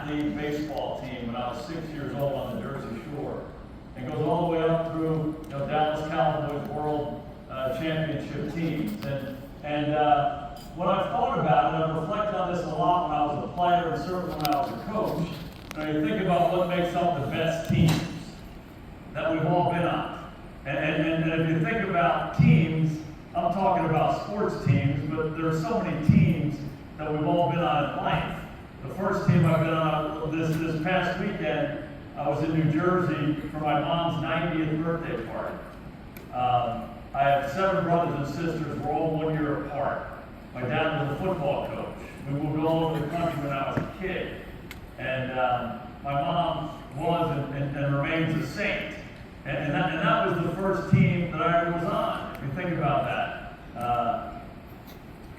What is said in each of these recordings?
athlete baseball team when I was 6 years old on the Jersey Shore. It goes all the way up through Dallas Cowboys World Championship teams. And when I've thought about it, I've reflected on this a lot when I was a player and certainly when I was a coach. You think about what makes up the best teams that we've all been on. And if you think about teams, I'm talking about sports teams, but there are so many teams that we've all been on in life. The first team I've been on this past weekend, I was in New Jersey for my mom's 90th birthday party. I have 7 brothers and sisters. We're all 1 year apart. My dad was a football coach. We moved all over the country when I was a kid. And my mom was and remains a saint. And that was the first team that I ever was on. If you think about that.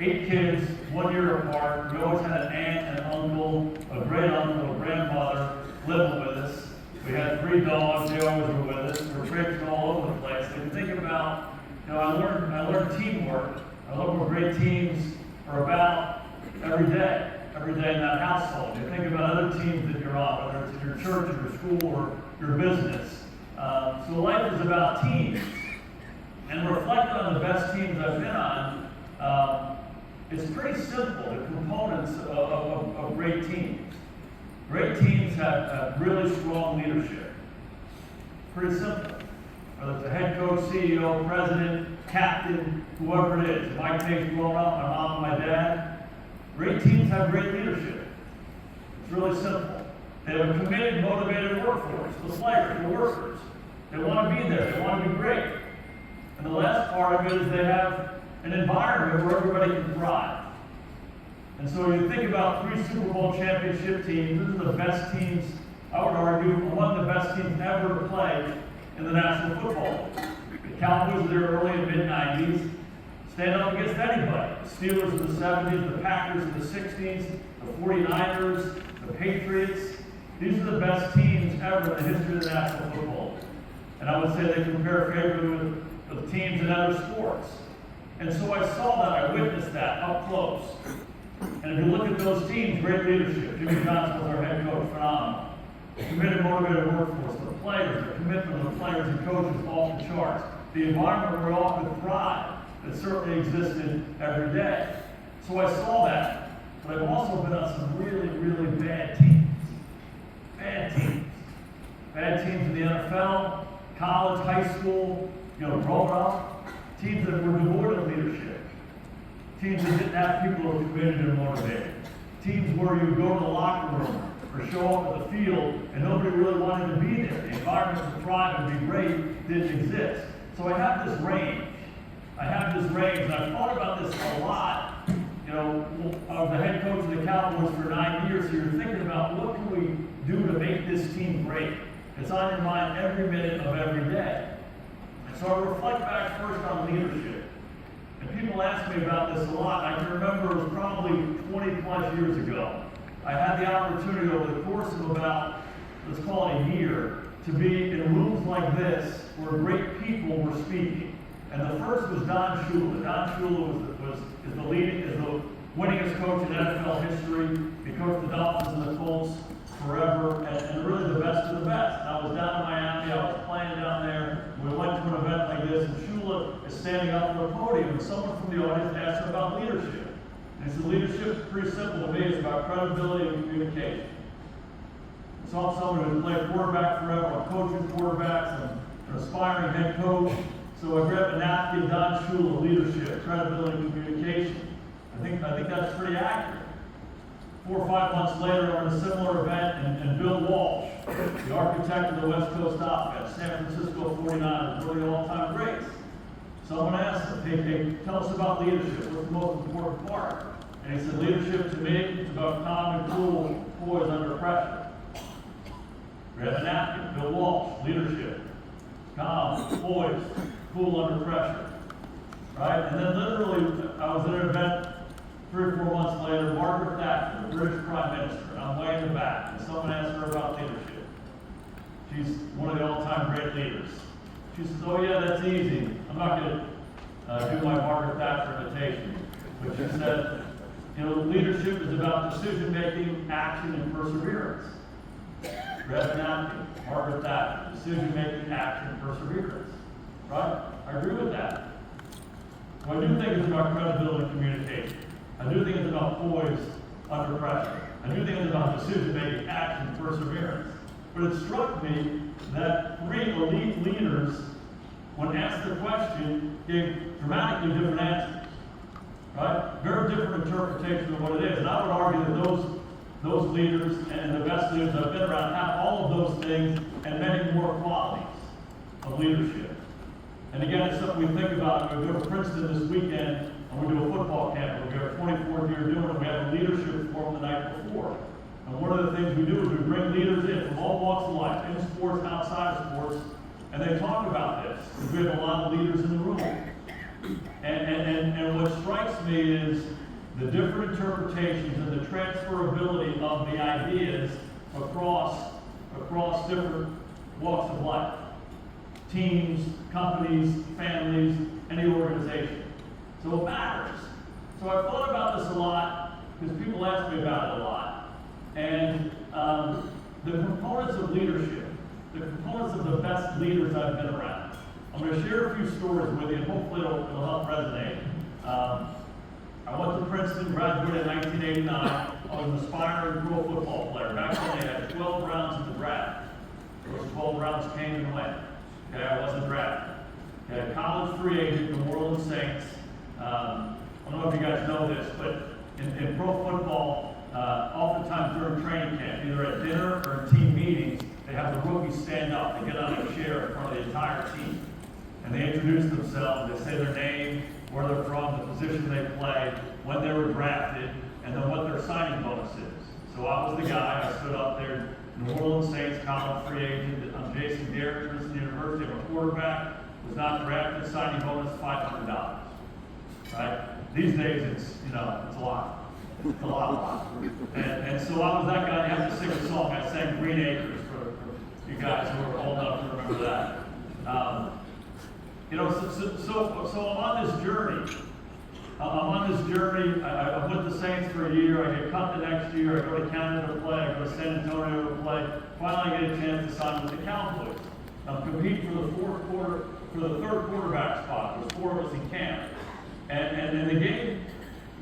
8 kids, 1 year apart. We always had an aunt, an uncle, a great uncle, a grandmother living with us. We had 3 dogs. They always were with us. We were traipsing all over the place. If you think about, I learned teamwork. I learned what great teams are about every day in that household. You think about other teams that you're on, whether it's in your church or your school or your business. So life is about teams. And reflecting on the best teams I've been on, it's pretty simple, the components of great teams. Great teams have really strong leadership. Pretty simple. Whether it's a head coach, CEO, president, captain, whoever it is. My case growing up, my mom and my dad. Great teams have great leadership. It's really simple. They have a committed, motivated workforce. The players, the workers. They want to be there. They want to be great. And the last part of it is they have an environment where everybody can thrive. And so you think about 3 Super Bowl championship teams. These are the best teams, I would argue, among the best teams ever to play in the National Football League. The Cowboys were there early in the mid-90s. Stand up against anybody. The Steelers in the 70s, the Packers in the 60s, the 49ers, the Patriots. These are the best teams ever in the history of the National Football League. And I would say they compare favorably with teams in other sports. And so I saw that, I witnessed that up close. And if you look at those teams, great leadership. Jimmy Johnson was our head coach, phenomenal. Committed, motivated workforce. The players, the commitment of the players and coaches off the charts. The environment where we all could thrive that certainly existed every day. So I saw that. But I've also been on some really, really bad teams. Bad teams. Bad teams in the NFL, college, high school, growing up. Teams that were devoid of leadership. Teams that didn't have people who were committed and motivated. Teams where you go to the locker room or show up at the field and nobody really wanted to be there. The environment to thrive and be great didn't exist. So I have this range. And I've thought about this a lot. I was the head coach of the Cowboys for 9 years, so you're thinking about what can we do to make this team great? It's on your mind every minute of every day. And so I reflect back first on leadership. And people ask me about this a lot. I can remember it was probably 20 plus years ago. I had the opportunity over the course of about, let's call it a year, to be in rooms like this where great people were speaking. And the first was Don Shula. Don Shula is the winningest coach in NFL history. He coached the Dolphins and the Colts forever, and really the best of the best. I was down in Miami. I was playing down there. We went to an event like this, and Shula is standing up on the podium, and someone from the audience asked him about leadership. And he said, leadership is pretty simple to me. It's about credibility and communication. So I'm someone who's played quarterback forever. I'm coaching quarterbacks and an aspiring head coach. So I grabbed a napkin, Don Shula, leadership, credibility, and communication. I think that's pretty accurate. 4 or 5 months later, we're in a similar event, and Bill Walsh, the architect of the West Coast offense, San Francisco 49ers, one of the all-time greats. Someone asked him, hey, tell us about leadership. What's the most important part? And he said, leadership to me is about calm and cool poise under pressure. Grab a napkin, Bill Walsh, leadership. Calm, poised, cool under pressure. Right? And then literally, I was at an event 3 or 4 months later, Margaret Thatcher, the British Prime Minister, and I'm way in the back, and someone asked her about leadership. She's one of the all-time great leaders. She says, oh yeah, that's easy. I'm not going to do my Margaret Thatcher imitation. But she said, You know, leadership is about decision-making, action, and perseverance. Rev Napkin, Margaret Thatcher, decision-making, action, perseverance. Right? I agree with that. So I do think it's about credibility and communication. I do think it's about poise under pressure. I do think it's about decision-making, action, perseverance. But it struck me that 3 elite leaders, when asked the question, gave dramatically different answers. Right? Very different interpretation of what it is. And I would argue that those leaders and the best leaders I've been around have all of those things and many more qualities of leadership. And again, it's something we think about. We go to Princeton this weekend and we do a football camp. We have our 24th year doing it. We have a leadership forum the night before. And one of the things we do is we bring leaders in from all walks of life, in sports, outside of sports, and they talk about this. We have a lot of leaders in the room. And what strikes me is the different interpretations and the transferability of the ideas across different walks of life. Teams, companies, families, any organization. So it matters. So I've thought about this a lot because people ask me about it a lot. And the components of leadership, the components of the best leaders I've been around. I'm going to share a few stories with you, and hopefully it'll help resonate. I went to Princeton, graduated in 1989. I was an aspiring pro football player. Back then they had 12 rounds in the draft. Those 12 rounds came and went. Okay, I wasn't drafted. Okay, college free agent, New Orleans Saints. I don't know if you guys know this, but in pro football, oftentimes during training camp, either at dinner or in team meetings, they have the rookies stand up. They get on a chair in front of the entire team. And they introduce themselves, they say their name, where they're from, the position they play, when they were drafted, and then what their signing bonus is. So I was the guy, I stood up there, New Orleans Saints, college free agent. I'm Jason Garrett, Princeton University. I'm a quarterback, was not drafted, signing bonus $500. Right? These days it's a lot. It's a lot. And so I was that guy. I have to sing a song. I sang Green Acres for you guys who are old enough to remember that. So I'm on this journey. I went to Saints for a year. I get cut the next year. I go to Canada to play. I go to San Antonio to play. Finally, I get a chance to sign with the Cowboys. I'm competing for the third quarterback spot. There's 4 of us in camp. And the game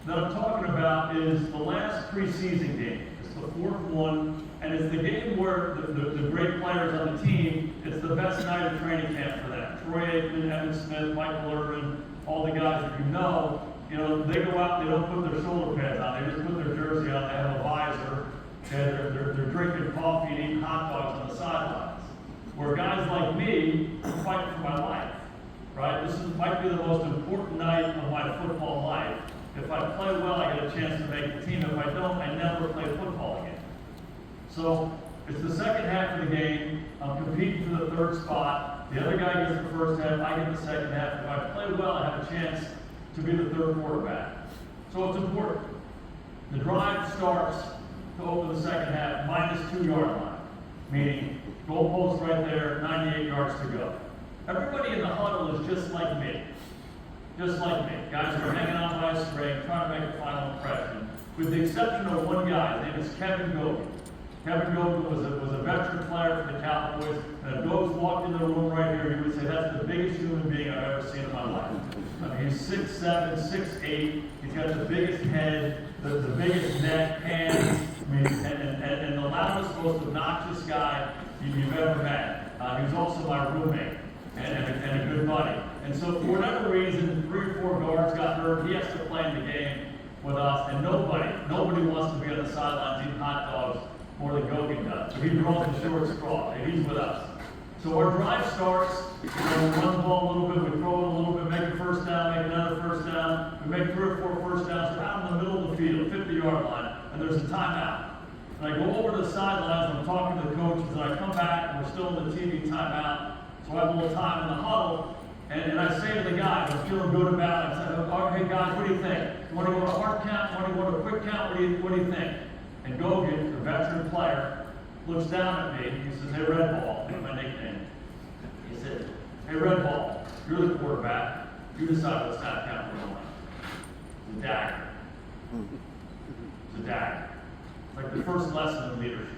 that I'm talking about is the last preseason game. It's the 4th one, and it's the game where the great players on the team, it's the best night of training camp for them. Troy Aikman, Evan Smith, Michael Irvin, all the guys that you know, they go out, they don't put their shoulder pads on, they just put their jersey on, they have a visor, and they're drinking coffee and eating hot dogs on the sidelines. Where guys like me are fighting for my life, right? This might be the most important night of my football life. If I play well, I get a chance to make the team. If I don't, I never play football again. So it's the second half of the game. I'm competing for the 3rd spot. The other guy gets the first half. I get the second half. If I play well, I have a chance to be the 3rd quarterback. So it's important. The drive starts to open the second half minus 2-yard line, meaning goalpost right there, 98 yards to go. Everybody in the huddle is just like me. Just like me. Guys are hanging on by a string, trying to make a final impression. With the exception of one guy, his name is Kevin Gogan. Kevin Gogan was a veteran player for the Cowboys, and if Gogan walked into the room right here, he would say, that's the biggest human being I've ever seen in my life. I mean, he's 6'7", 6'8", he's got the biggest head, the biggest neck, hands, I mean, and the loudest, most obnoxious guy you've ever met. He was also my roommate and a good buddy. And so for whatever reason, 3 or 4 guards got hurt. He has to play in the game with us, and nobody wants to be on the sidelines eating hot dogs more than Gogan does. So he draws the short straw, and he's with us. So our drive starts, we run the ball a little bit, we throw it a little bit, make a first down, make another first down. We make 3 or 4 first downs. We're out in the middle of the field, 50-yard line, and there's a timeout. And I go over to the sidelines, and I'm talking to the coaches, and I come back, and we're still in the TV timeout. So I have a little time in the huddle, and I say to the guys, I'm feeling good about it. I say, okay, guys, what do you think? You want to go to a hard count? You want to go to a quick count? What do you think? And Gogan, the veteran player, looks down at me. He says, hey, Red Ball, that's my nickname. He said, hey, Red Ball, you're the quarterback. You decide what snap count we're going. It's a dagger. It's a dagger. It's like the first lesson in leadership.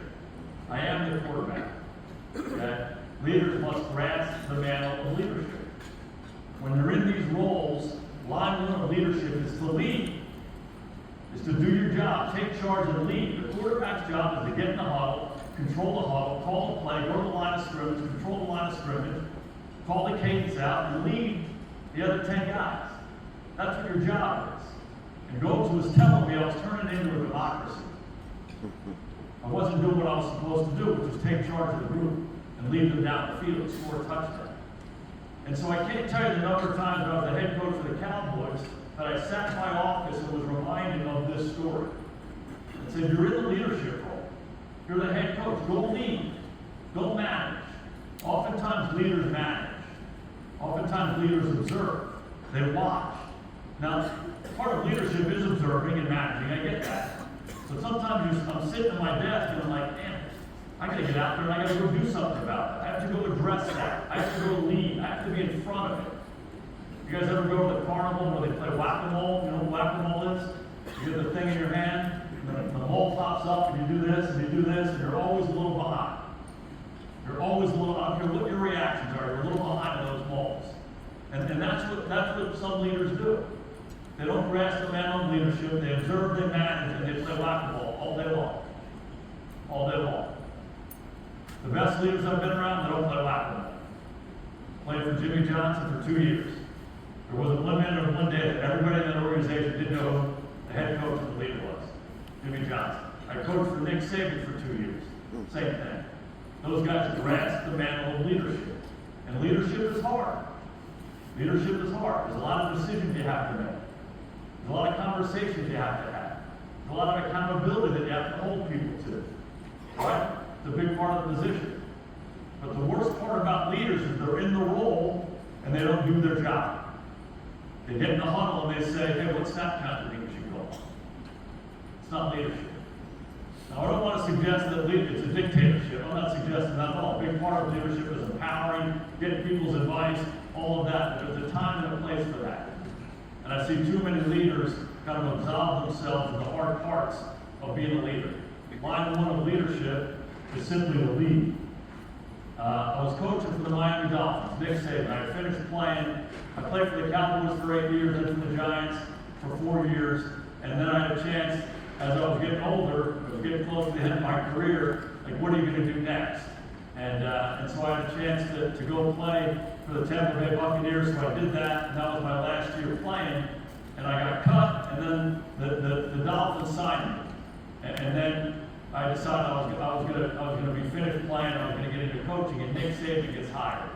I am the quarterback. Okay? Leaders must grasp the mantle of leadership. When you're in these roles, line one of leadership is to lead. Is to do your job, take charge and lead. The quarterback's job is to get in the huddle, control the huddle, call the play, go to the line of scrimmage, control the line of scrimmage, call the cadence out, and lead the other 10 guys. That's what your job is. And Gomes was telling me I was turning it into a democracy. I wasn't doing what I was supposed to do, which was take charge of the group and lead them down the field and score a touchdown. And so I can't tell you the number of times when I was the head coach for the Cowboys that I sat in my office and was reminded of this story. And said, you're in the leadership role. You're the head coach. Go lead. Don't manage. Oftentimes leaders manage. Oftentimes leaders observe. They watch. Now, part of leadership is observing and managing. I get that. So sometimes I'm sitting at my desk and I'm like, damn, I gotta get out there and I gotta go do something about it. I have to go address that. I have to go lead. I have to be in front of it. You guys ever go to the carnival where they play whack-a-mole? You know what whack-a-mole is? You get the thing in your hand, and the mole pops up, and you do this, and you do this, and you're always a little behind. You're always a little, I don't care what your reactions are, you're a little behind those moles. And that's what some leaders do. They don't grasp the mantle of leadership, they observe, they manage, and they play whack-a-mole all day long. All day long. The best leaders I've been around, they don't play whack-a-mole. Played for Jimmy Johnson for 2 years. There wasn't one minute or one day that everybody in that organization didn't know who the head coach of the leader was. Jimmy Johnson. I coached for Nick Saban for 2 years. Same thing. Those guys grasp the mantle of leadership. And leadership is hard. Leadership is hard. There's a lot of decisions you have to make. There's a lot of conversations you have to have. There's a lot of accountability that you have to hold people to. Right? It's a big part of the position. But the worst part about leaders is they're in the role and they don't do their job. They get in the huddle and they say, hey, what snap count do you think we should call? It's not leadership. Now, I don't want to suggest that it's a dictatorship. I'm not suggesting that at all. A big part of leadership is empowering, getting people's advice, all of that. But there's a time and a place for that. And I see too many leaders kind of absolve themselves of the hard parts of being a leader. Line one of leadership is simply to lead. I was coaching for the Miami Dolphins, Nick Saban. I finished playing. I played for the Cowboys for 8 years, then for the Giants for 4 years, and then I had a chance, as I was getting older, I was getting close to the end of my career, like, what are you going to do next? And so I had a chance to go play for the Tampa Bay Buccaneers, so I did that, and that was my last year playing, and I got cut, and then the Dolphins signed me. And then I decided I was going to be finished playing, I was going to get into coaching, and Nick Saban gets hired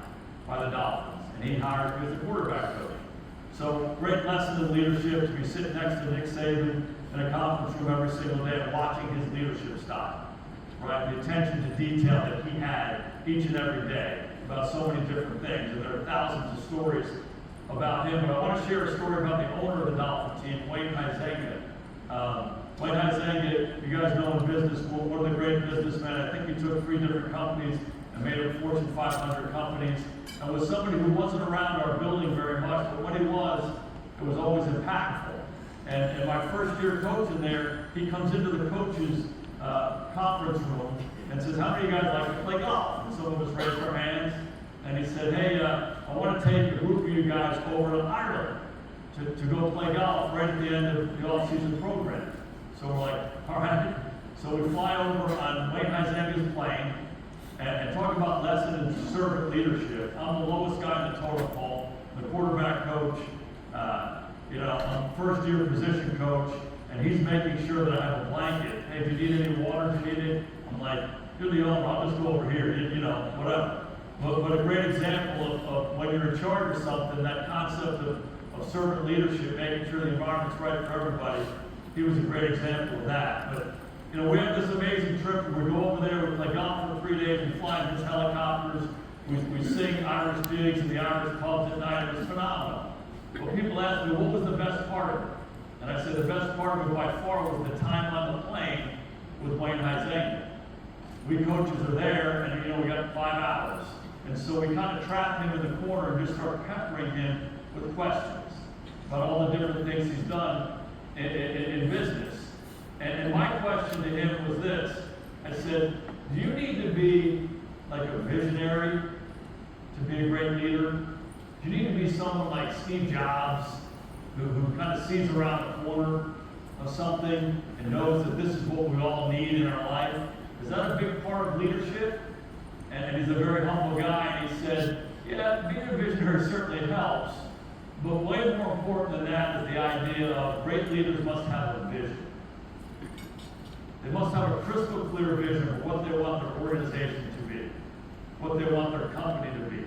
by the Dolphins. And he hired me as a quarterback coach. So, great lesson in leadership, to be sitting next to Nick Saban in a conference room every single day and watching his leadership style. Right? The attention to detail that he had each and every day about so many different things. And there are thousands of stories about him. But I want to share a story about the owner of the Dolphin team, Wayne Huizenga. Wayne Huizenga, you guys know in business, one of the great businessmen. I think he took 3 different companies and made them Fortune 500 companies. And was somebody who wasn't around our building very much, but when he was, it was always impactful. And in my first year coaching there, he comes into the coaches' conference room and says, how many of you guys like to play golf? And some of us raised our hands. And he said, hey, I want to take a group of you guys over to Ireland to go play golf right at the end of the off-season program. So we're like, all right. So we fly over on Wayne Huizenga's plane and talk about lesson in servant leadership. I'm the lowest guy in the totem pole, the quarterback coach. I'm first year position coach, and he's making sure that I have a blanket. Hey, do you need any water? Do you need it? I'm like, you're the owner, I'll just go over here, whatever. But a great example of when you're in charge of something, that concept of servant leadership, making sure the environment's right for everybody, he was a great example of that. But we have this amazing trip where we go over there, we play golf for 3 days, we fly in these helicopters, we sing Irish jigs in the Irish pubs at night. It was phenomenal. But people ask me, what was the best part of it? And I said the best part of it by far was the time on the plane with Wayne Huizenga. We coaches are there, and we got 5 hours. And so we kind of trap him in the corner and just start peppering him with questions about all the different things he's done in business. And my question to him was this. I said, do you need to be like a visionary to be a great leader? Do you need to be someone like Steve Jobs, who kind of sees around the corner of something and knows that this is what we all need in our life? Is that a big part of leadership? And he's a very humble guy, and he said, yeah, being a visionary certainly helps, but way more important than that is the idea of great leaders must have a vision. They must have a crystal clear vision of what they want their organization to be, what they want their company to be,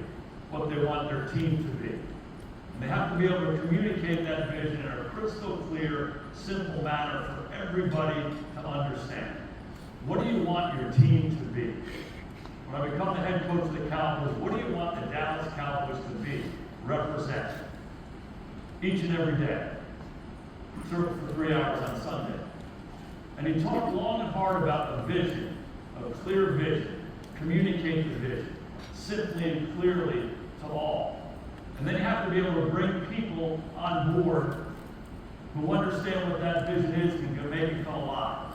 what they want their team to be. And they have to be able to communicate that vision in a crystal clear, simple manner for everybody to understand. What do you want your team to be? When I become the head coach of the Cowboys, what do you want the Dallas Cowboys to be, represent? Each and every day. Serve for 3 hours on Sunday. And he talked long and hard about a vision, a clear vision, communicate the vision, simply and clearly to all. And then you have to be able to bring people on board who understand what that vision is and can make it come alive.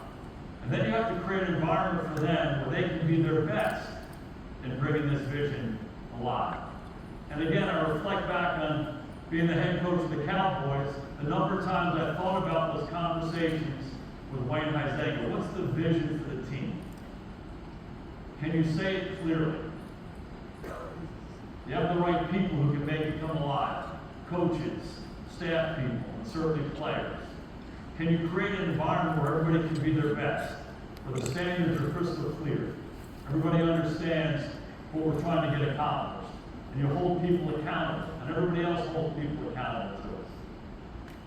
And then you have to create an environment for them where they can be their best in bringing this vision alive. And again, I reflect back on being the head coach of the Cowboys, the number of times I thought about those conversations with Wayne Huizenga. What's the vision for the team? Can you say it clearly? You have the right people who can make it come alive. Coaches, staff people, and certainly players. Can you create an environment where everybody can be their best? Where the standards are crystal clear. Everybody understands what we're trying to get accomplished. And you hold people accountable. And everybody else holds people accountable to us.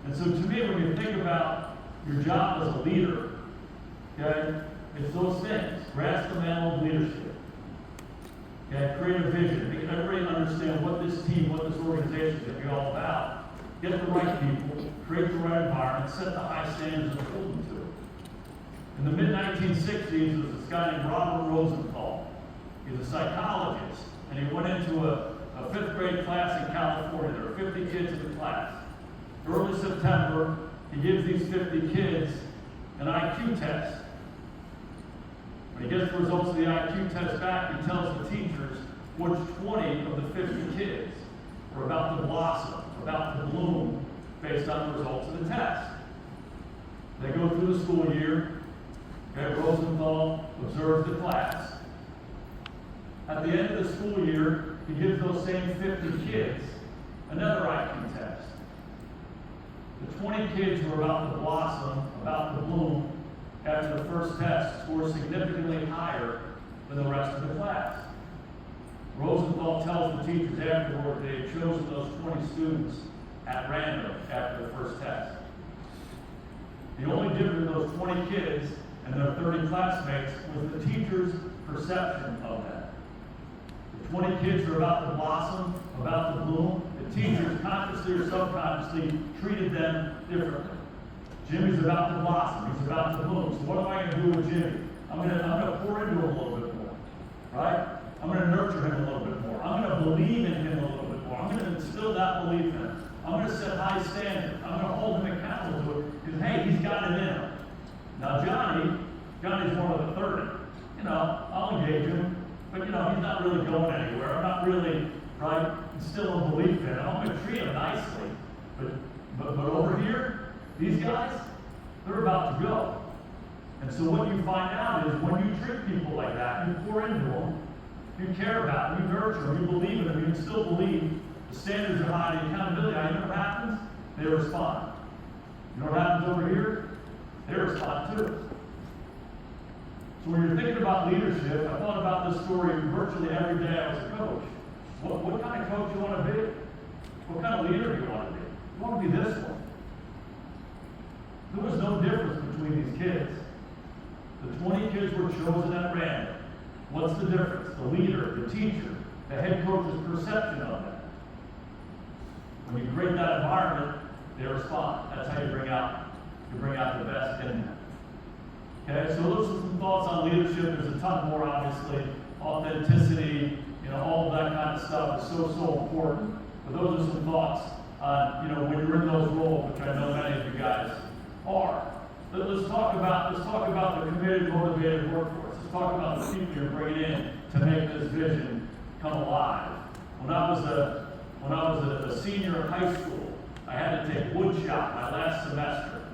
And so to me, when you think about your job as a leader, okay, it's those things. Grasp the mantle of leadership. Okay, create a vision. Make everybody understand what this team, what this organization is going to be all about. Get the right people, create the right environment, set the high standards and hold them to it. In the mid-1960s, there was this guy named Robert Rosenthal. He's a psychologist, and he went into a fifth grade class in California. There were 50 kids in the class. Early September, he gives these 50 kids an IQ test. When he gets the results of the IQ test back, he tells the teachers which 20 of the 50 kids were about to blossom, about to bloom, based on the results of the test. They go through the school year. Okay, Rosenthal observes the class. At the end of the school year, he gives those same 50 kids another IQ test. The 20 kids who were about to blossom, about to bloom, after the first test, scored significantly higher than the rest of the class. Rosenthal tells the teachers afterward they had chosen those 20 students at random after the first test. The only difference in those 20 kids and their 30 classmates was the teacher's perception of them. The 20 kids were about to blossom, about to bloom. The teachers, consciously or subconsciously, treated them differently. Jimmy's about to blossom. He's about to bloom. So what am I going to do with Jimmy? I'm going to pour into him a little bit more, right? I'm going to nurture him a little bit more. I'm going to believe in him a little bit more. I'm going to instill that belief in him. I'm going to set high standards. I'm going to hold him accountable to it because, hey, he's got it in him. Now, Johnny's one of the 30. You know, I'll engage him, but, you know, he's not really going anywhere. I'm not really, right, instilling belief in him. I'm going to treat him nicely. But over here, these guys, they're about to go. And so what you find out is when you treat people like that, you pour into them, you care about them, you nurture them, you believe in them, you still believe the standards are high, the accountability, you know what happens? They respond. You know what happens over here? They respond too. So when you're thinking about leadership, I thought about this story virtually every day I was a coach. What kind of coach do you want to be? What kind of leader do you want to be? You want to be this one. There was no difference between these kids. The 20 kids were chosen at random. What's the difference? The leader, the teacher, the head coach's perception of that. When you create that environment, they respond. That's how you bring out the best in them. Okay, so those are some thoughts on leadership. There's a ton more, obviously. Authenticity, you know, all of that kind of stuff is so important. But those are some thoughts on, you know, when you're in those roles, which I know many of you guys are. Let's talk about the committed, motivated workforce. Let's talk about the people you're bringing in to make this vision come alive. When I was a senior in high school, I had to take wood shop my last semester.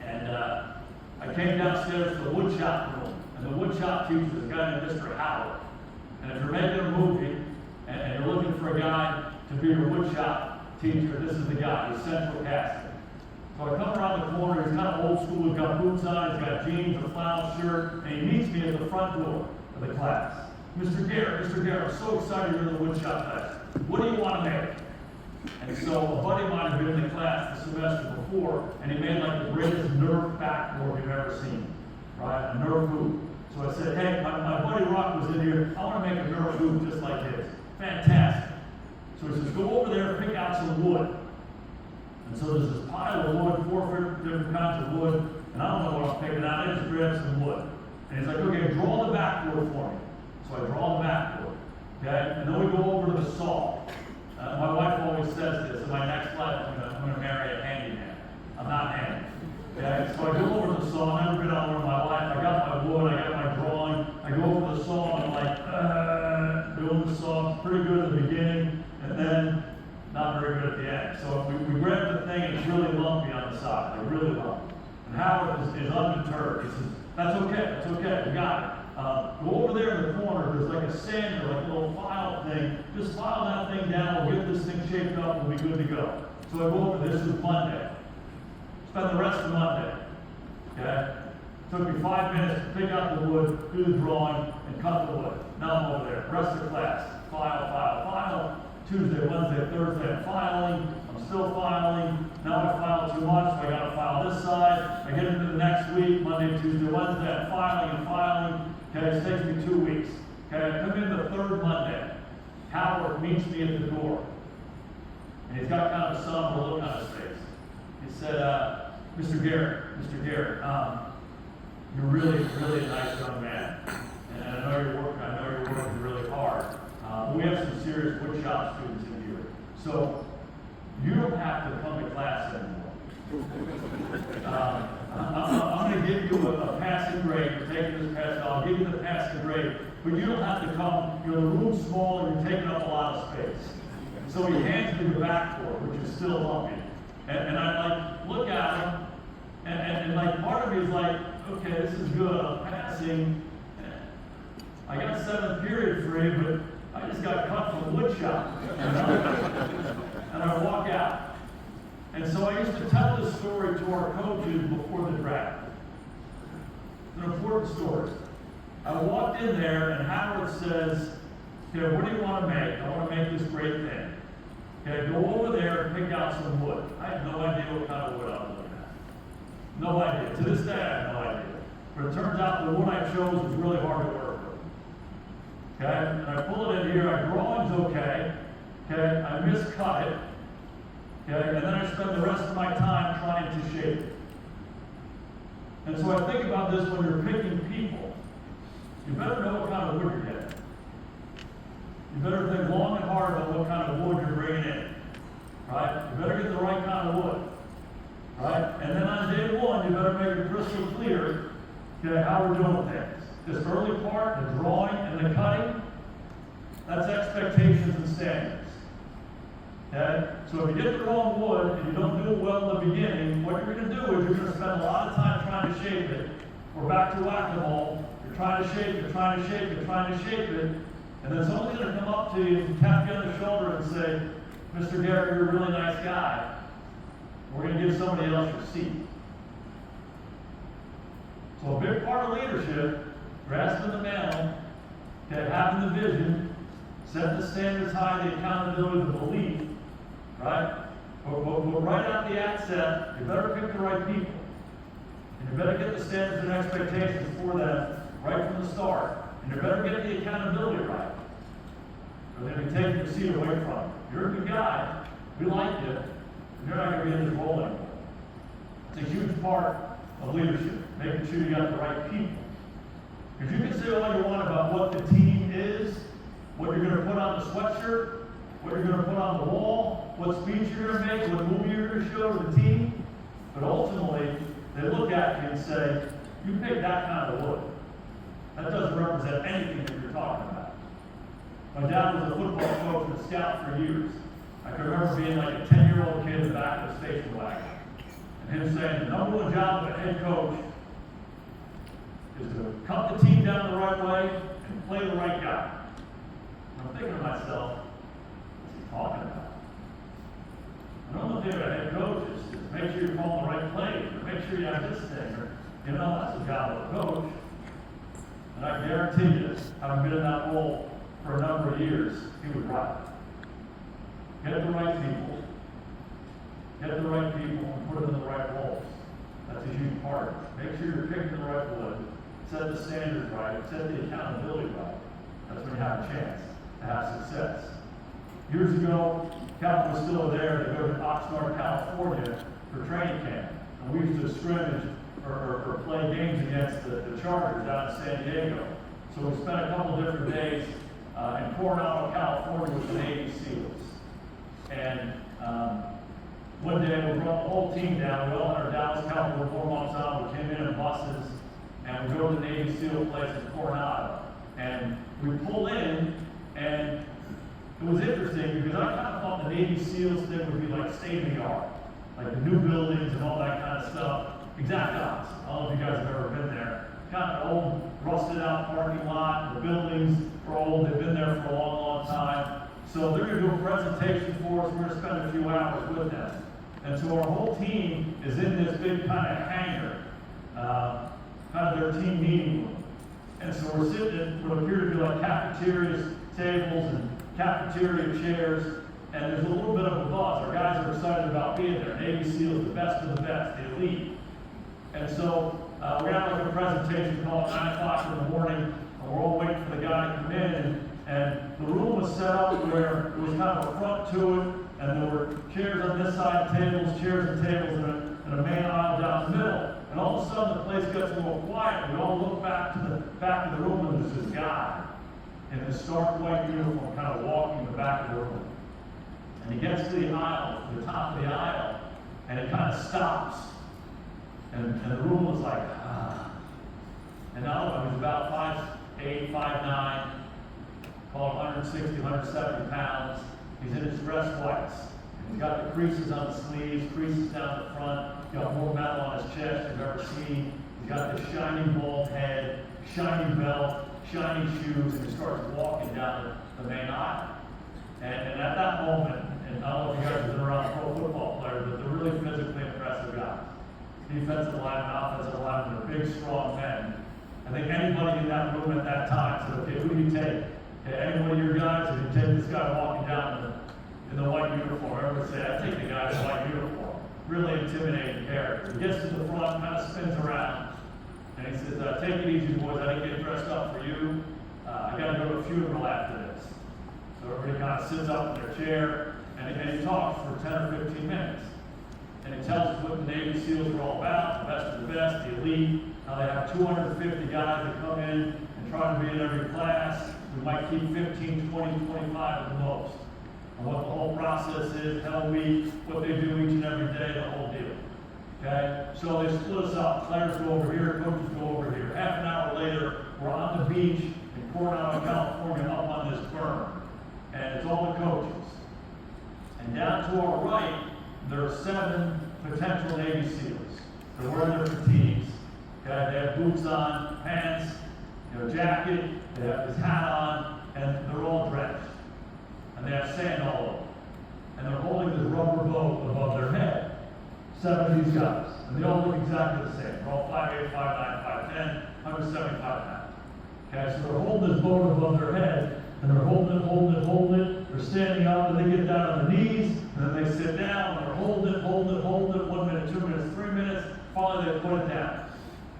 And I came downstairs to the wood shop room, and the wood shop teacher was a guy named Mr. Howard. And if you're making a movie and you're looking for a guy to be your wood shop teacher, this is the guy. He's central casting. So I come around the corner. He's kind of old school. He's got boots on. He's got jeans, a flannel shirt, and he meets me at the front door of the class. Mr. Garrett, I'm so excited you're in the wood shop class. What do you want to make? And so a buddy of mine had been in the class the semester before, and he made like the greatest Nerf backboard you've ever seen, right? A Nerf hoop. So I said, hey, my buddy Rock was in here. I want to make a Nerf hoop just like his. Fantastic. So he says, go over there and pick out some wood. And so there's this pile of wood, 4 different kinds of wood, and I don't know what I'm picking out. I just grabbed some wood. And he's like, okay, draw the backboard for me. So I draw the backboard, okay? And then we go over to the saw. My wife always says this, in my next life, I'm going to marry a handyman. I'm not handy. Okay? So I go over to the saw. I've never been on one in my life. I got my wood, I got my drawing. I go over to the saw, and I'm like, doing the saw. It's pretty good at the beginning, and then not very good at the end. So we grab the thing, and it's really lumpy on the side. Like really lumpy. And Howard is undeterred. He says, that's okay, we got it. Go over there in the corner, there's like a sander, like a little file thing. Just file that thing down, we'll get this thing shaped up, we'll be good to go. So I go over, this is Monday. Spend the rest of Monday, okay? Took me 5 minutes to pick out the wood, do the drawing, and cut the wood. Now I'm over there, rest of the class, file. Tuesday, Wednesday, Thursday, I'm filing, I'm still filing. Now I file too much, so I gotta file this side. I get into the next week, Monday, Tuesday, Wednesday, I'm filing. Okay, it takes me 2 weeks. Okay, I come in the third Monday. Howard meets me at the door. And he's got kind of a somber look on his face. He said, Mr. Garrett, you're really a nice young man. And I know you're working really hard. We have some serious wood shop students in here. So you don't have to come to class anymore. I'm going to give you a passing grade for taking this pass. I'll give you the passing grade, but you don't have to come. The room's small and you're taking up a lot of space. So he hands me the backboard, which is still lumpy. And I like look at him, and like part of me is like, okay, this is good. I'm passing. I got 7th period free, but I just got cut from the wood shop. And I walk out. And so I used to tell this story to our coaches before the draft. It's an important story. I walked in there and Howard says, okay, what do you want to make? I want to make this great thing. Okay, go over there and pick out some wood. I had no idea what kind of wood I was looking at. No idea. To this day, I have no idea. But it turns out the wood I chose was really hard to work with. Okay, and I pull it in here. Our drawing's okay. Okay, I miscut it. Okay, and then I spend the rest of my time trying to shape it. And so I think about this when you're picking people. You better know what kind of wood you're getting. You better think long and hard about what kind of wood you're bringing in. Right? You better get the right kind of wood. Right? And then on day one, you better make it crystal clear, okay, how we're doing things. This early part, the drawing and the cutting, that's expectations and standards. Okay? So if you get the wrong wood and you don't do it well in the beginning, what you're going to do is you're going to spend a lot of time trying to shape it. We're back to whack-a-mole. You're trying to shape it, and then someone's going to come up to you and tap you on the shoulder and say, Mr. Garrett, you're a really nice guy. We're going to give somebody else your seat. So a big part of leadership, grasping the mantle, okay, having the vision, setting the standards high, the accountability, the belief, right? But right out the outset, you better pick the right people. And you better get the standards and expectations for them right from the start. And you better get the accountability right. Or they'll be taking your seat away from you. You're a good guy. We like you. You're not going to be in this role anymore. It's a huge part of leadership, making sure you got the right people. Because you can say all you want about what the team is, what you're going to put on the sweatshirt, what you're going to put on the wall, what speech you're going to make, what movie you're going to show to the team. But ultimately, they look at you and say, you picked that kind of wood. That doesn't represent anything that you're talking about. My dad was a football coach and scout for years. I can remember being like a 10-year-old kid in the back of the station wagon. And him saying, the number one job of a head coach is to cut the team down the right way and play the right guy. And I'm thinking to myself, what's he talking about? The only thing about head coach is make sure you're calling the right plays, or make sure you have this thing, or, you know, that's the job of a coach. And I guarantee you, having been in that role for a number of years, he was right. Get the right people. Get the right people and put them in the right roles. That's a huge part of it. Make sure you're picking the right wood. Set the standards right. Set the accountability right. That's when you have a chance to have success. Years ago, Calvin was still there to go to Oxnard, California for training camp. And we used to scrimmage or play games against the Chargers out in San Diego. So we spent a couple different days in Coronado, California with the Navy SEALs. And one day we brought the whole team down. We all had our Dallas Cowboys warm-ups on. We came in buses, and we go to the Navy SEAL place in Coronado. And we pull in, and it was interesting because I kind of thought the Navy SEALs thing would be like state-of-the-art, like the new buildings and all that kind of stuff. Exact opposite. I don't know if you guys have ever been there. Kind of old, rusted-out parking lot. The buildings are old. They've been there for a long, long time. So they're going to do a presentation for us. We're going to spend a few hours with them. And so our whole team is in this big kind of hangar, kind of their team meeting room. And so we're sitting in what appear to be like cafeterias, tables, and cafeteria chairs. And there's a little bit of a buzz. Our guys are excited about being there. Navy SEALs, the best of the best, the elite. And so we're going to have like a presentation called 9 o'clock in the morning. And we're all waiting for the guy to come in. And the room was set up where there was kind of a front to it, and there were chairs on this side, chairs and tables, and a main aisle down the middle. And all of a sudden, the place gets a little quiet. We all look back to the back of the room, and there's this guy in this stark white uniform kind of walking the back of the room. And he gets to the aisle, to the top of the aisle, and it kind of stops. And the room was like, ah. And now he was about 5'8", 5'9", called 160, 170 pounds. He's in his dress whites. He's got the creases on the sleeves, creases down the front. He's got more metal on his chest than you've ever seen. He's got this shiny bald head, shiny belt, shiny shoes, and he starts walking down the main aisle. And at that moment, and I don't know if you guys have been around pro football players, but they're really physically impressive guys. Defensive linemen, offensive linemen, they're big, strong men. I think anybody in that room at that time said, okay, who do you take? Okay, any one of your guys, if you take this guy walking down in the white uniform, everyone would say, I take the guy in the white uniform. Really intimidating character. He gets to the front, kind of spins around, and he says, take it easy, boys. I didn't get dressed up for you. I got to go to a funeral after this. So everybody kind of sits up in their chair, and he talks for 10 or 15 minutes. And he tells us what the Navy SEALs are all about, the best of the best, the elite, how they have 250 guys that come in and try to be in every class. We might keep 15, 20, 25 at the most. And what the whole process is, how we, what they do each and every day, the whole deal. Okay? So they split us up. Players go over here, coaches go over here. Half an hour later, we're on the beach in Coronado, California, up on this berm. And it's all the coaches. And down to our right, there are 7 potential Navy SEALs. They're wearing their fatigues. Okay? They have boots on, pants, jacket, they have his hat on, and they're all dressed. And they have sand all over. And they're holding this rubber boat above their head. 7 of these guys. And they all look exactly the same. They're all 5'8", 5'9", 5'10", 175 pounds. Okay, so they're holding this boat above their head, and they're holding it. They're standing up, and they get down on their knees, and then they sit down, and they're holding it. 1 minute, 2 minutes, 3 minutes. Finally, they put it down.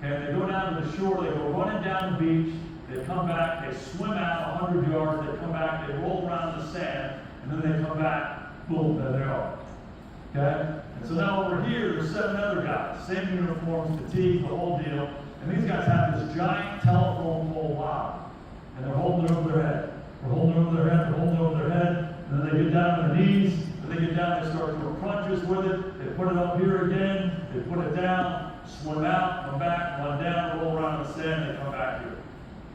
Okay, they go down to the shore, they go running down the beach, they come back, they swim out 100 yards, they come back, they roll around in the sand, and then they come back, boom, there they are. Okay? And so now over here, there's 7 other guys, same uniforms, fatigue, the whole deal, and these guys have this giant telephone pole lock, and they're holding it over their head. They're holding it over their head, they're holding it over their head, and then they get down on their knees, and they get down, they start doing crunches with it, they put it up here again, they put it down, swim out, come back, run down, roll around in the sand, they come back here.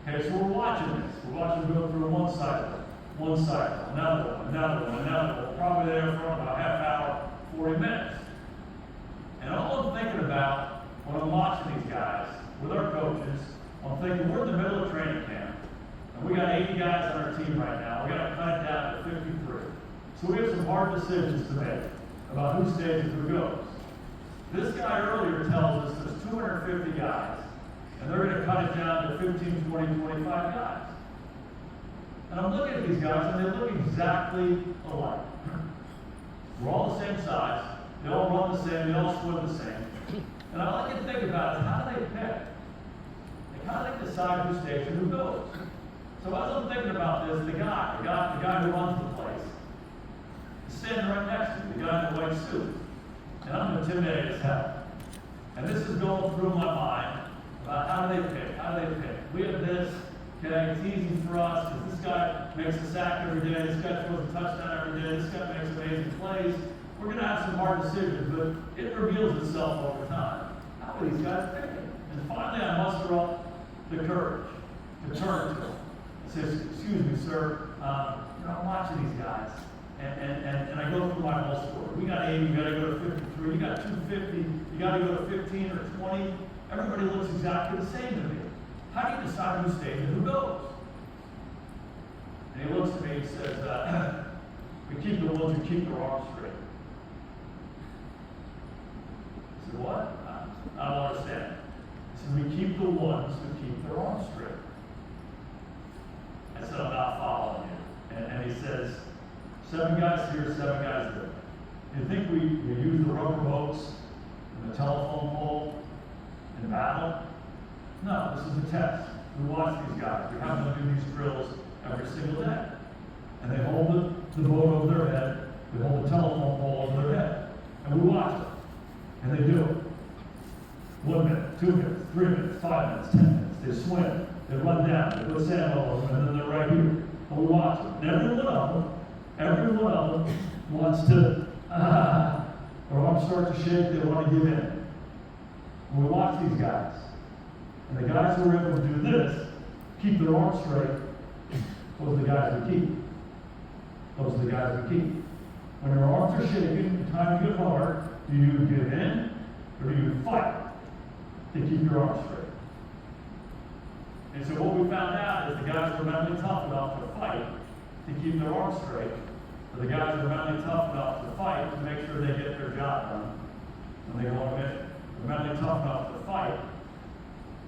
Okay, so we're watching this. We're watching them go through one cycle, another one, probably there for about half hour, 40 minutes. And all I'm thinking about when I'm watching these guys with our coaches, I'm thinking we're in the middle of training camp. And we got 80 guys on our team right now. We got to cut it down to 53. So we have some hard decisions to make about who stays and who goes. This guy earlier tells us there's 250 guys, and they're going to cut it down to 15, 20, 25 guys. And I'm looking at these guys, and they look exactly alike. We're all the same size. They all run the same. They all swim the same. And I like to think about is how do they pick? Like how do they decide who stays and who goes? So as I'm thinking about this, the guy who runs the place, is standing right next to me, the guy in the white suit. And I'm intimidated as hell. And this is going through my mind about how do they pick? How do they pick? We have this, okay, it's easy for us because this guy makes a sack every day, this guy throws a touchdown every day, this guy makes amazing plays. We're going to have some hard decisions, but it reveals itself over time. How are these guys picking? And finally I muster up the courage to turn to him. I say, excuse me, sir, I'm watching these guys. And I go through my whole story. We got 80, we got to go to 53, you got 250, you got to go to 15 or 20. Everybody looks exactly the same to me. How do you decide who stays and who goes? And he looks at me and says, we keep the ones who keep their arms straight. I said, what? I don't understand. He said, we keep the ones who keep their arms straight. I said, I'm not following you. And he says, 7 guys here, 7 guys there. Do you think we use the rubber boats and the telephone pole in battle? No, this is a test. We watch these guys. We have them do these drills every single day. And they hold the boat over their head. They hold the telephone pole over their head. And we watch them. And they do it. 1 minute, 2 minutes, 3 minutes, 5 minutes, 10 minutes. They swim. They run down. They put sand all over them. And then they're right here. And we watch them. And every one of them wants to, their arms start to shake, they want to give in. And we watch these guys. And the guys who are able to do this, keep their arms straight, those are the guys we keep. Those are the guys we keep. When your arms are shaking, the time to get hard, do you give in or do you fight to keep your arms straight? And so what we found out is the guys who are mentally tough enough to fight to keep their arms straight, or the guys who are mentally tough enough to fight to make sure they get their job done when they go on a mission. They're mentally tough enough to fight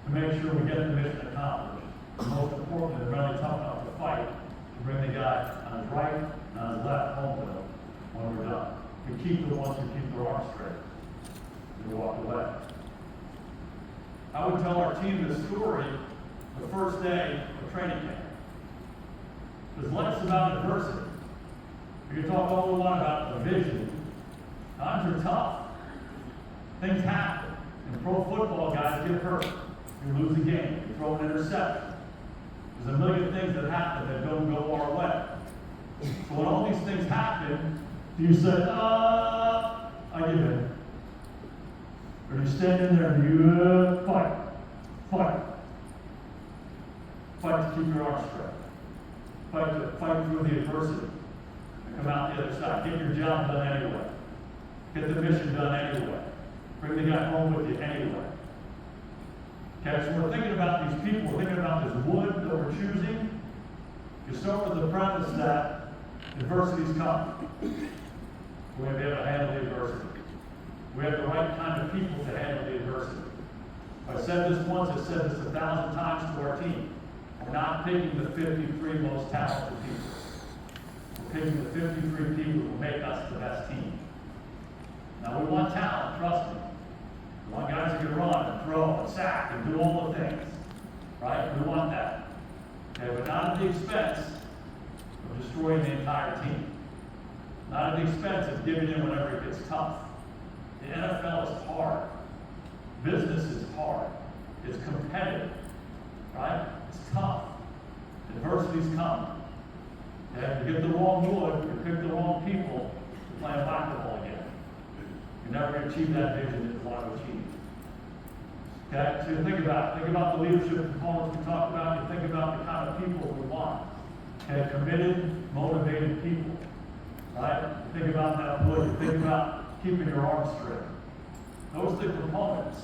to make sure we get the mission accomplished. And most importantly, they're mentally tough enough to fight to bring the guy on his right and on his left home with him when we're done. We keep the ones who keep their arms straight. We walk away. I would tell our team this story the first day of training camp. Because life's about adversity. We can talk a whole lot about the vision. Times are tough. Things happen. In pro football, guys get hurt. You lose a game. You throw an interception. There's a million things that happen that don't go our way. So when all these things happen, do you say, I give in? Or do you stand in there and you fight? Fight to keep your arms straight. Fight through the adversity and come out the other side. Get your job done anyway. Get the mission done anyway. Bring the guy home with you anyway. Okay, so we're thinking about these people, we're thinking about this wood that we're choosing. You start with the premise that adversity's coming. We have to be able to handle the adversity. We have the right kind of people to handle the adversity. I've said this once, I've said this 1,000 times to our team. We're not picking the 53 most talented people. We're picking the 53 people who will make us the best team. Now we want talent, trust me. We want guys who can run and throw and sack and do all the things. Right? We want that. Okay, but not at the expense of destroying the entire team. Not at the expense of giving in whenever it gets tough. The NFL is hard. Business is hard. It's competitive. Right? It's tough. Adversity's come. Okay? You get the wrong wood, you pick the wrong people, you're playing basketball again. You're never going to achieve that vision that you want to achieve. Okay, so you think about the leadership components we talked about, you think about the kind of people we want. Okay, committed, motivated people. Right? You think about that wood, you think about keeping your arms straight. Those are the components.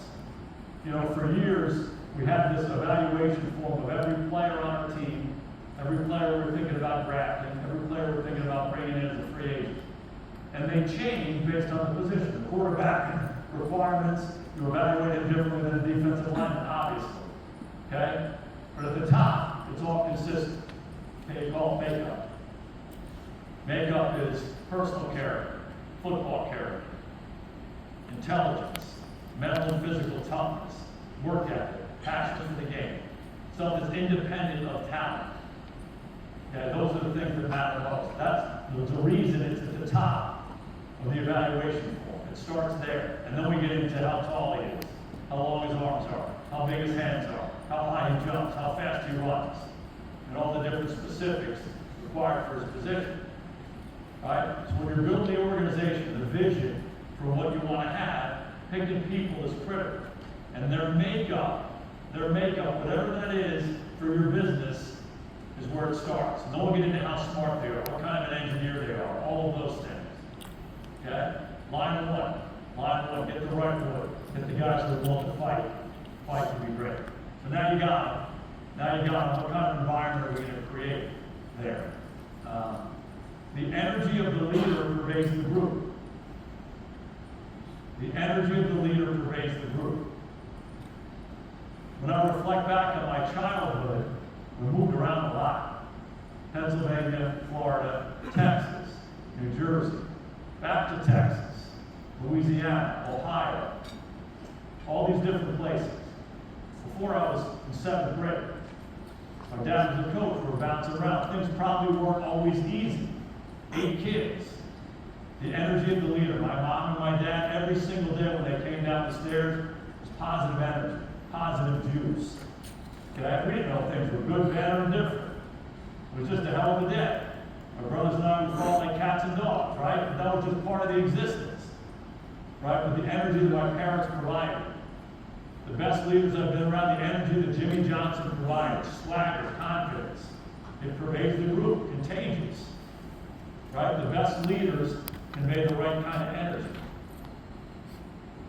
You know, for years, we had this evaluation form of every player on our team, every player we're thinking about drafting, every player we're thinking about bringing in as a free agent. And they change based on the position. The quarterback requirements, you evaluate it differently than a defensive lineman, obviously. Okay? But at the top, it's all consistent. Okay, you call it makeup. Makeup is personal character, football character, intelligence, mental and physical toughness, work ethic, passion for the game. Stuff that's independent of talent. Okay, those are the things that matter most. That's the reason it's at the top of the evaluation form. It starts there. And then we get into how tall he is, how long his arms are, how big his hands are, how high he jumps, how fast he runs, and all the different specifics required for his position. Right? So when you're building the organization, the vision for what you want to have, picking people is critical. And their makeup, whatever that is for your business, is where it starts. And then we'll get into how smart they are, what kind of an engineer they are, all of those things. Okay? Line one, get the right wood, get the guys that are willing to fight to be great. So now you got them. What kind of environment are we going to create there? The energy of the leader pervades the group. The energy of the leader pervades the group. When I reflect back on my childhood, we moved around a lot. Pennsylvania, Florida, Texas, New Jersey, back to Texas, Louisiana, Ohio, all these different places. Before I was in 7th grade, my dad was a coach, we were bouncing around. Things probably weren't always easy. 8 kids. The energy of the leader. My mom and my dad, every single day when they came down the stairs, was positive energy, positive juice. Okay? We didn't know if things were good, bad, or different. It was just a hell of a day. My brothers and I would fall like cats and dogs, right? But that was just part of the existence. Right? With the energy that my parents provided. The best leaders I've been around, the energy that Jimmy Johnson provided, swagger, confidence. It pervades the group, contagious. Right? The best leaders convey the right kind of energy.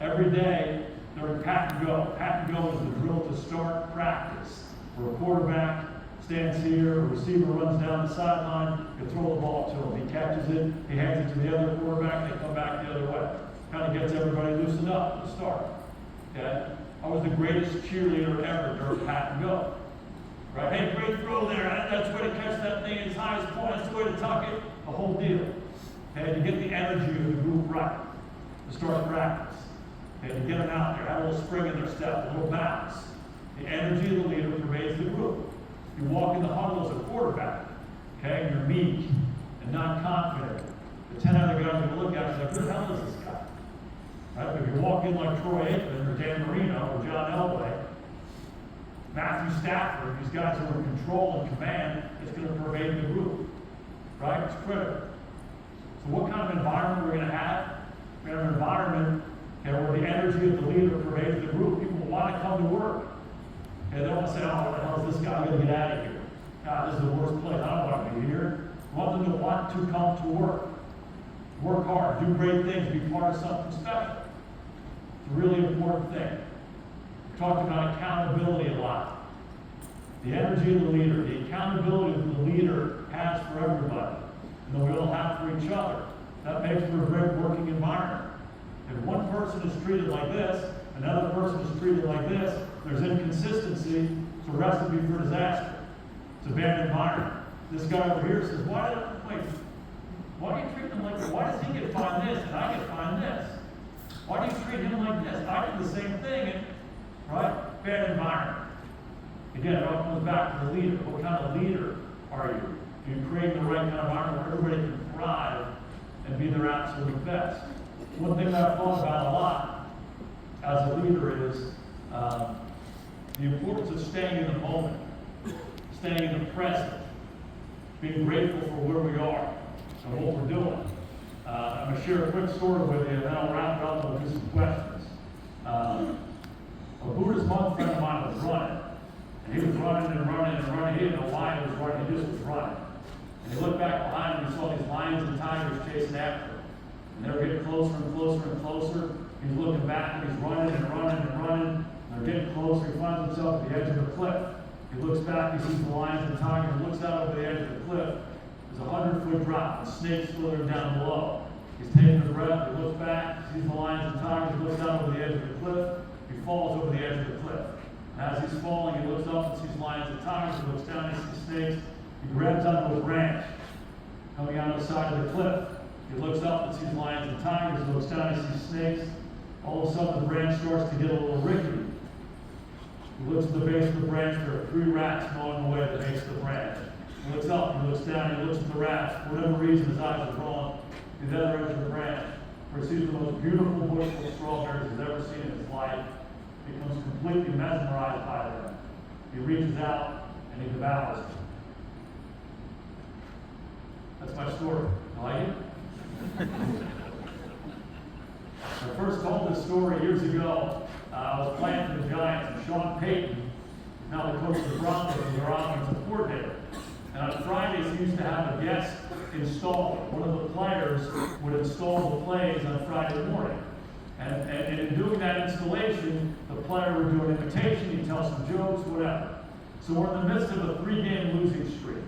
Every day during pat and go. Pat and go is the drill to start practice. Where a quarterback stands here, a receiver runs down the sideline, you throw the ball to him. He catches it, he hands it to the other quarterback, they come back the other way. Kind of gets everybody loosened up to start. Okay? I was the greatest cheerleader ever during pat and go. Right? Hey, great throw there. That's the way to catch that thing at its highest point. That's the way to tuck it. The whole deal. Okay? To get the energy of the group right. To start practice. Okay? To get them out there. Have a little spring in their step. A little bounce. The energy of the leader pervades the group. You walk in the huddle as a quarterback. Okay? And you're meek and not confident. The 10 other guys are going to look at you like, who the hell is this guy? Right? But if you walk in like Troy Aikman or Dan Marino or John Elway, Matthew Stafford, these guys who are in control and command, it's going to pervade the group. Right? It's critical. So what kind of environment we're going to have? We have an environment where the energy of the leader pervades the group. People want to come to work. They don't want to say, oh, what the hell is this guy going to get out of here? God, this is the worst place. I don't want to be here. We want them to want to come to work. Work hard. Do great things. Be part of something special. It's a really important thing. We talked about accountability a lot. The energy of the leader, the accountability that the leader has for everybody, and that we all have for each other. That makes for a great working environment. If one person is treated like this, another person is treated like this, there's inconsistency, it's a recipe for disaster. It's a bad environment. This guy over here says, why do you treat him like this? Why does he get fined this and I get fined this? Why do you treat him like this? I did the same thing, right? Bad environment. Again, it all comes back to the leader. What kind of leader are you? Do you create the right kind of environment where everybody can thrive and be their absolute best? One thing that I've thought about a lot as a leader is the importance of staying in the moment, staying in the present, being grateful for where we are and what we're doing. I'm going to share a quick story with you, and then I'll wrap it up with some questions. A Buddhist monk friend of mine was running. And he was running and running and running. He didn't know why he was running, he just was running. And he looked back behind him, he saw these lions and tigers chasing after him. And they were getting closer and closer and closer. He's looking back and he's running and running and running. And they're getting closer. He finds himself at the edge of a cliff. He looks back, he sees the lions and tigers, and looks out over the edge of the cliff. There's a 100-foot drop, and snakes slithering down below. He's taking a breath, he looks back, sees the lions and tigers, looks out over the edge of the cliff. He falls over the edge of the cliff. And as he's falling, he looks up and sees lions and tigers. He looks down and he sees snakes. He grabs onto a branch coming out of the side of the cliff. He looks up and sees lions and tigers. He looks down and he sees snakes. All of a sudden, the branch starts to get a little rickety. He looks at the base of the branch. There are 3 rats gnawing away at the base of the branch. He looks up, he looks down, he looks at the rats. For whatever reason, his eyes are drawn to the other edge of the branch, where he sees the most beautiful bushel of strawberries he's ever seen in his life. He becomes completely mesmerized by them. He reaches out and he devours them. That's my story. You like it? I first told this story years ago. I was playing for the Giants, and Sean Payton, now the coach of the Broncos, was our offensive coordinator. And on Fridays, he used to have a guest installer. One of the players would install the plays on Friday morning. And in doing that installation, the player would do an imitation, he'd tell some jokes, whatever. So we're in the midst of a 3-game losing streak.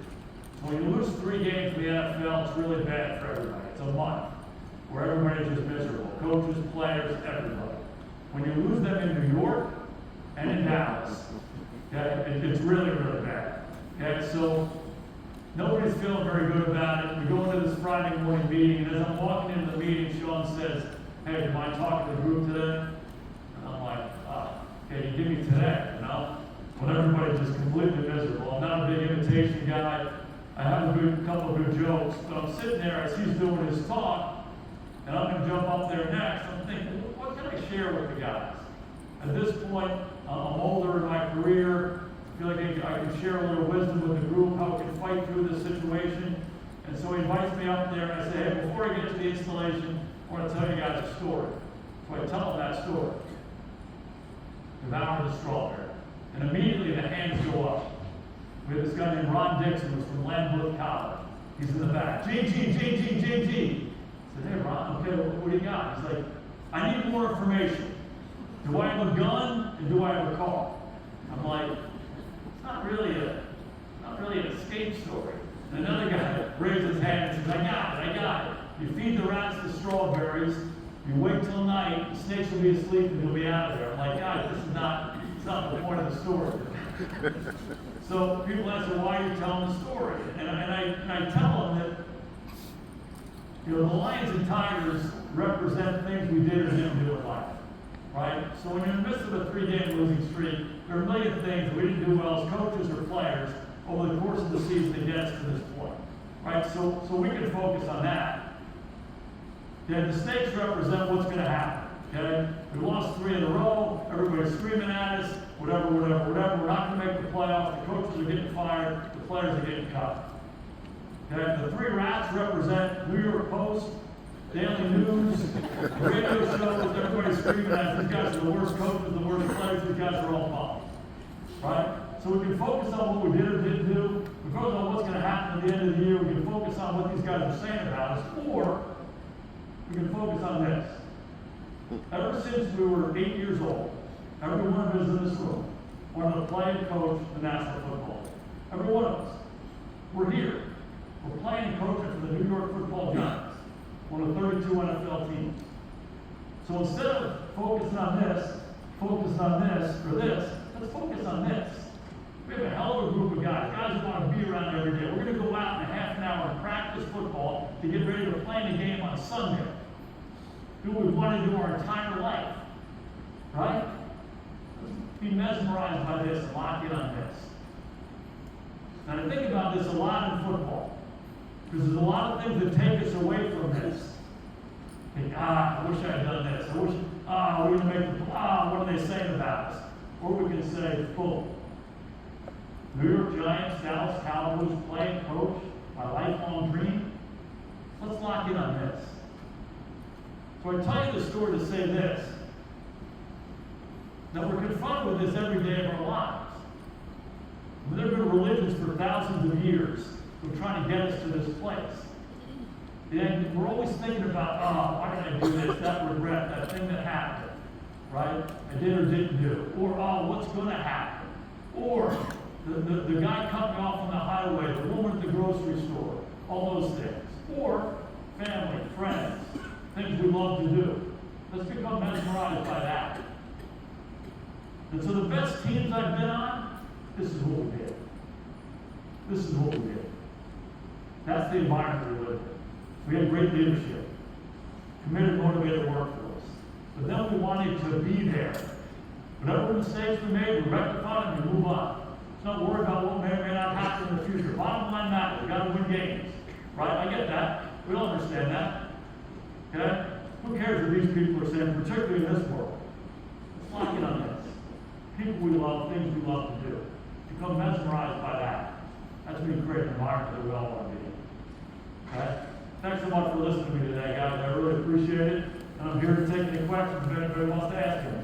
When you lose 3 games in the NFL, it's really bad for everybody. It's a month where everybody's just miserable. Coaches, players, everybody. When you lose them in New York and in Dallas, okay, it's really, really bad. Okay, so nobody's feeling very good about it. We go into this Friday morning meeting, and as I'm walking into the meeting, Sean says, "Hey, do you mind talking to the group today?" And I'm like, okay, you give me today, you know? When everybody's just completely miserable. I'm not a big imitation guy. I have a couple of good jokes, but I'm sitting there as he's doing his talk, and I'm going to jump up there next. I'm thinking, what can I share with the guys? At this point, I'm older in my career. I feel like I can share a little wisdom with the group, how we can fight through this situation. And so he invites me up there, and I say, hey, before I get to the installation, I want to tell you guys a story. So I tell them that story. Devour the strawberry. And immediately the hands go up. We have this guy named Ron Dixon, who's from Lamb College. He's in the back. JG. I said, hey, Ron, okay, what do you got? He's like, I need more information. Do I have a gun and do I have a car? I'm like, it's not really an escape story. And another guy raises his hand and says, I got it. You feed the rats the strawberries, you wait till night, the snakes will be asleep and you'll be out of there. I'm like, guys, it's not the point of the story. So people ask me, why are you telling the story? And I tell them that, you know, the lions and tigers represent things we did or didn't do in life, right? So when you're in the midst of a 3-game losing streak, there are a million things that we didn't do well as coaches or players over the course of the season to get us to this point, right? So we can focus on that. Yeah, the snakes represent what's going to happen, okay? We lost 3 in a row, everybody's screaming at us, whatever. We're not going to make the playoffs, the coaches are getting fired, the players are getting cut. Okay? The 3 rats represent New York Post, Daily News, radio shows, everybody's screaming at us. These guys are the worst coaches, the worst players, these guys are all bums. Right? So we can focus on what we did or didn't do. We focus on what's going to happen at the end of the year. We can focus on what these guys are saying about us. Or we can focus on this. Ever since we were 8 years old, every one of us in this room wanted to play and coach the National Football League. Every one of us. We're here. We're playing and coaching for the New York Football Giants, one of the 32 NFL teams. So instead of focusing on this, let's focus on this. We have a hell of a group of guys who want to be around every day. We're going to go out in a half an hour and practice football to get ready to play in a game on Sunday. Do what we want to do our entire life. Right? Let's be mesmerized by this and lock in on this. And I think about this a lot in football. Because there's a lot of things that take us away from this. Think, I wish I had done this. I wish, we're going to make what are they saying about us? Or we can say, boom. New York Giants, Dallas Cowboys, play and coach, my lifelong dream. Let's lock in on this. So I tell you the story to say this. that we're confronted with this every day of our lives. There have been religions for thousands of years who are trying to get us to this place. And we're always thinking about, oh, why did I do this? That regret, that thing that happened, right? I did or didn't do. Or, oh, what's going to happen? Or the guy cut me off on the highway, the woman at the grocery store, all those things. Or family, friends, things we love to do. Let's become mesmerized by that. And so the best teams I've been on, this is what we did. This is what we did. That's the environment we live in. We had great leadership, committed, motivated workforce. But then we wanted to be there. Whatever mistakes we made, we rectified them and we move on. Let's not worry about what may or may not happen in the future. Bottom line matters. We've got to win games. Right? I get that. We all understand that. Okay? Who cares what these people are saying, particularly in this world? Let's lock in on this. People we love, things we love to do. Become mesmerized by that. That's going to create an environment that we all want to be in. Okay? Thanks so much for listening to me today, guys. I really appreciate it. And I'm here to take any questions if anybody wants to ask them.